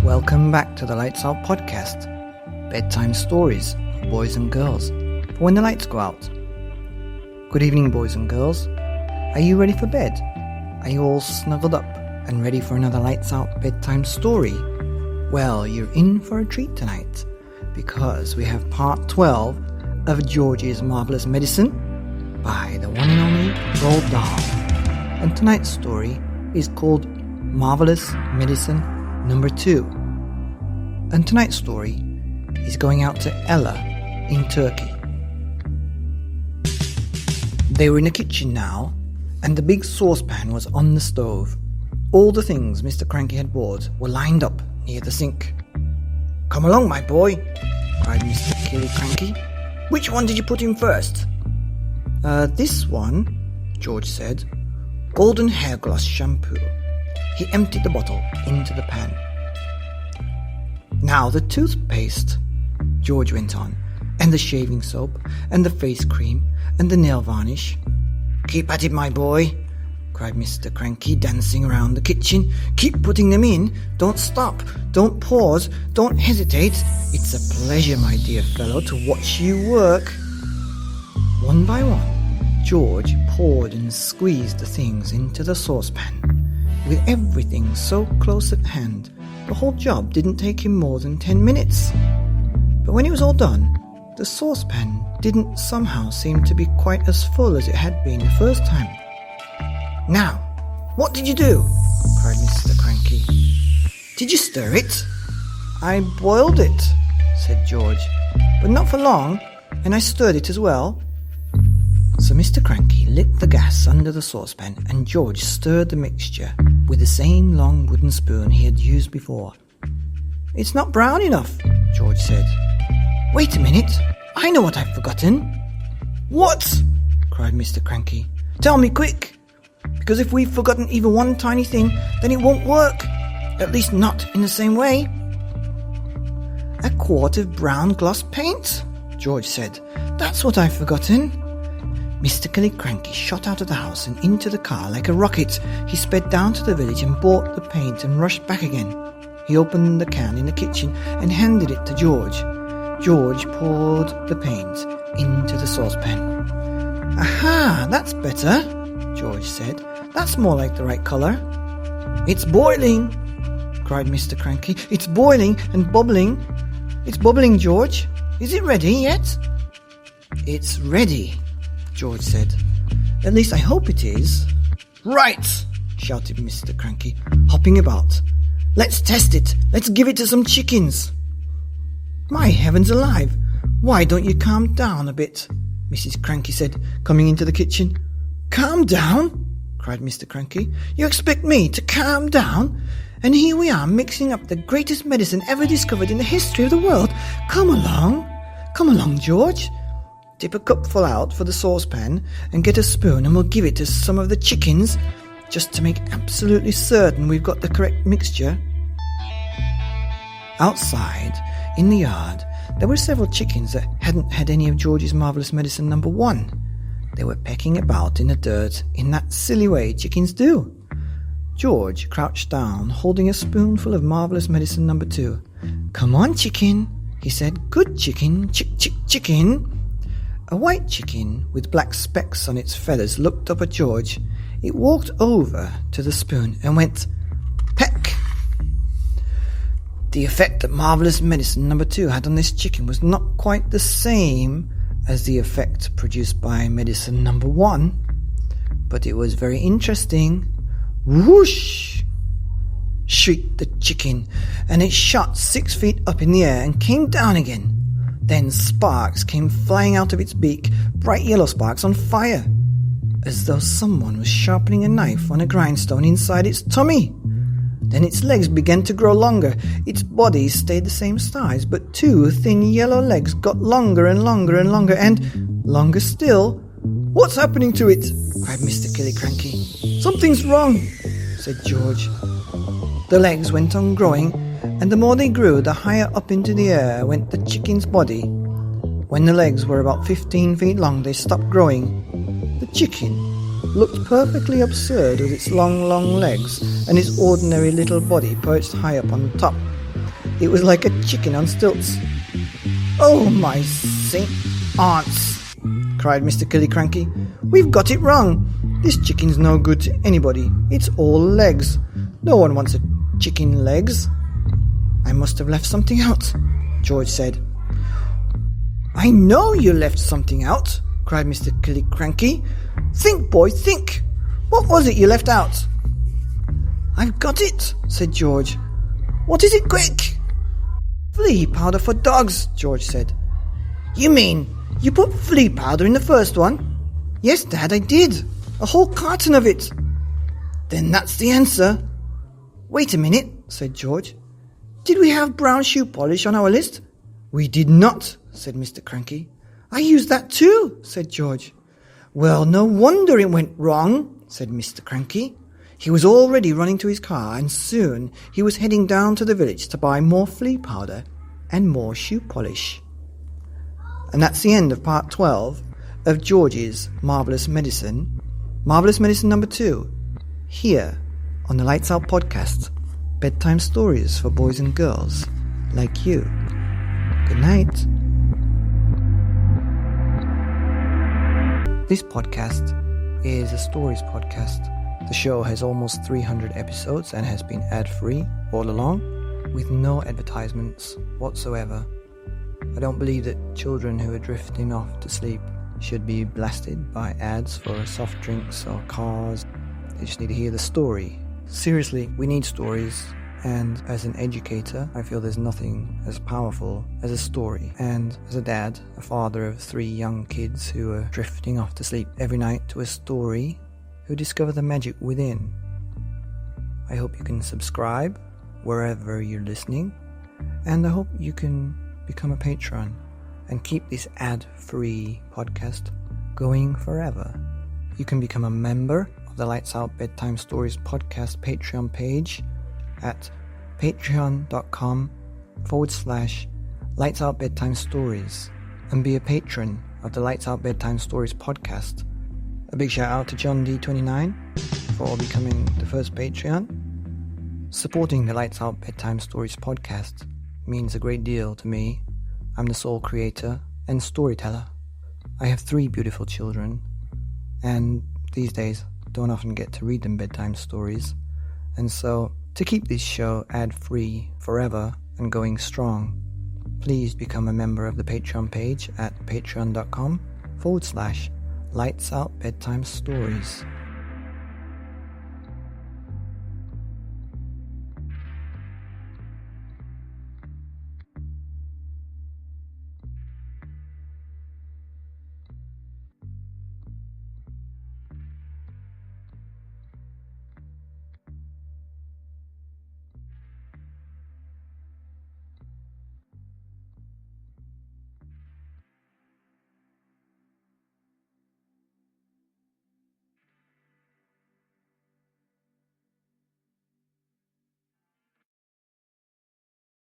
Welcome back to the Lights Out podcast, bedtime stories for boys and girls for when the lights go out. Good evening, boys and girls. Are you ready for bed? Are you all snuggled up and ready for another Lights Out bedtime story? Well, you're in for a treat tonight because we have part 12 of George's Marvellous Medicine by the one and only Roald Dahl. And tonight's story is called Marvellous Medicine Number 2. And tonight's story is going out to Ella in Turkey. They were in the kitchen now, and the big saucepan was on the stove. All the things Mr. Cranky had bought were lined up near the sink. "Come along, my boy," cried Mr. Killy Cranky. "Which one did you put in first?" This one," George said. "Golden hair gloss shampoo." He emptied the bottle into the pan. "Now the toothpaste," George went on, "and the shaving soap, and the face cream, and the nail varnish." "Keep at it, my boy," cried Mr. Cranky, dancing around the kitchen. "Keep putting them in. Don't stop. Don't pause. Don't hesitate. It's a pleasure, my dear fellow, to watch you work." One by one, George poured and squeezed the things into the saucepan. With everything so close at hand, the whole job didn't take him more than 10 minutes. But when it was all done, the saucepan didn't somehow seem to be quite as full as it had been the first time. "Now, what did you do?" cried Mr. Cranky. "Did you stir it?" "I boiled it," said George, "but not for long, and I stirred it as well." So Mr. Cranky lit the gas under the saucepan, and George stirred the mixture with the same long wooden spoon he had used before. "It's not brown enough," George said. "Wait a minute, I know what I've forgotten." "What?" cried Mr. Cranky. "Tell me quick, because if we've forgotten even one tiny thing, then it won't work, at least not in the same way." "A quart of brown gloss paint," George said. "That's what I've forgotten." Mr. Killy Cranky shot out of the house and into the car like a rocket. He sped down to the village and bought the paint and rushed back again. He opened the can in the kitchen and handed it to George. George poured the paint into the saucepan. "Aha, that's better," George said. "That's more like the right colour." "It's boiling," cried Mr. Cranky. "It's boiling and bubbling. It's bubbling, George. Is it ready yet?" "It's ready," George said. "At least I hope it is." "Right," shouted Mr. Cranky, hopping about. "Let's test it. Let's give it to some chickens." "My heavens alive, why don't you calm down a bit?" Mrs. Cranky said, coming into the kitchen. "Calm down?" cried Mr. Cranky. "You expect me to calm down? And here we are mixing up the greatest medicine ever discovered in the history of the world. Come along, George. Dip a cupful out for the saucepan and get a spoon, and we'll give it to some of the chickens, just to make absolutely certain we've got the correct mixture." Outside, in the yard, there were several chickens that hadn't had any of George's Marvellous Medicine Number 1. They were pecking about in the dirt in that silly way chickens do. George crouched down, holding a spoonful of Marvellous Medicine Number 2. "Come on, chicken," he said. "Good chicken, chicken." A white chicken with black specks on its feathers looked up at George. It walked over to the spoon and went peck. The effect that Marvellous Medicine Number 2 had on this chicken was not quite the same as the effect produced by Medicine Number 1, but it was very interesting. "Whoosh!" shrieked the chicken, and it shot 6 feet up in the air and came down again. Then sparks came flying out of its beak, bright yellow sparks on fire, as though someone was sharpening a knife on a grindstone inside its tummy. Then its legs began to grow longer. Its body stayed the same size, but 2 thin yellow legs got longer and longer and longer, and longer still. "What's happening to it?" cried Mr. Killy Cranky. "Something's wrong," said George. The legs went on growing, and the more they grew, the higher up into the air went the chicken's body. When the legs were about 15 feet long, they stopped growing. The chicken looked perfectly absurd with its long legs and its ordinary little body perched high up on top. It was like a chicken on stilts. "Oh, my Saint Aunts," cried Mr. Killiecranky. "We've got it wrong. This chicken's no good to anybody. It's all legs. No one wants a chicken legs." "I must have left something out," George said. "I know you left something out," cried Mr. Killiecranky. "Think, boy, think. What was it you left out?" "I've got it," said George. "What is it, quick?" "Flea powder for dogs," George said. "You mean you put flea powder in the first one?" "Yes, Dad, I did. A whole carton of it." "Then that's the answer." "Wait a minute," said George. "Did we have brown shoe polish on our list?" "We did not," said Mr. Cranky. "I used that too," said George. "Well, no wonder it went wrong," said Mr. Cranky. He was already running to his car, and soon he was heading down to the village to buy more flea powder and more shoe polish. And that's the end of part 12 of George's Marvellous Medicine number 2, here on the Lights Out podcast, bedtime stories for boys and girls like you. Good night. This podcast is a stories podcast. The show has almost 300 episodes and has been ad-free all along, with no advertisements whatsoever. I don't believe that children who are drifting off to sleep should be blasted by ads for soft drinks or cars. They just need to hear the story. Seriously, we need stories, and as an educator, I feel there's nothing as powerful as a story. And as a dad, a father of 3 young kids who are drifting off to sleep every night to a story, who discover the magic within. I hope you can subscribe wherever you're listening, and I hope you can become a patron and keep this ad-free podcast going forever. You can become a member of the Lights Out Bedtime Stories podcast Patreon page at patreon.com/Lights Out Bedtime Stories and be a patron of the Lights Out Bedtime Stories podcast. A big shout out to John D29 for becoming the first Patreon. Supporting the Lights Out Bedtime Stories podcast means a great deal to me. I'm the sole creator and storyteller. I have 3 beautiful children, and these days don't often get to read them bedtime stories. And so, to keep this show ad-free forever and going strong, please become a member of the Patreon page at patreon.com/Lights Out Bedtime Stories.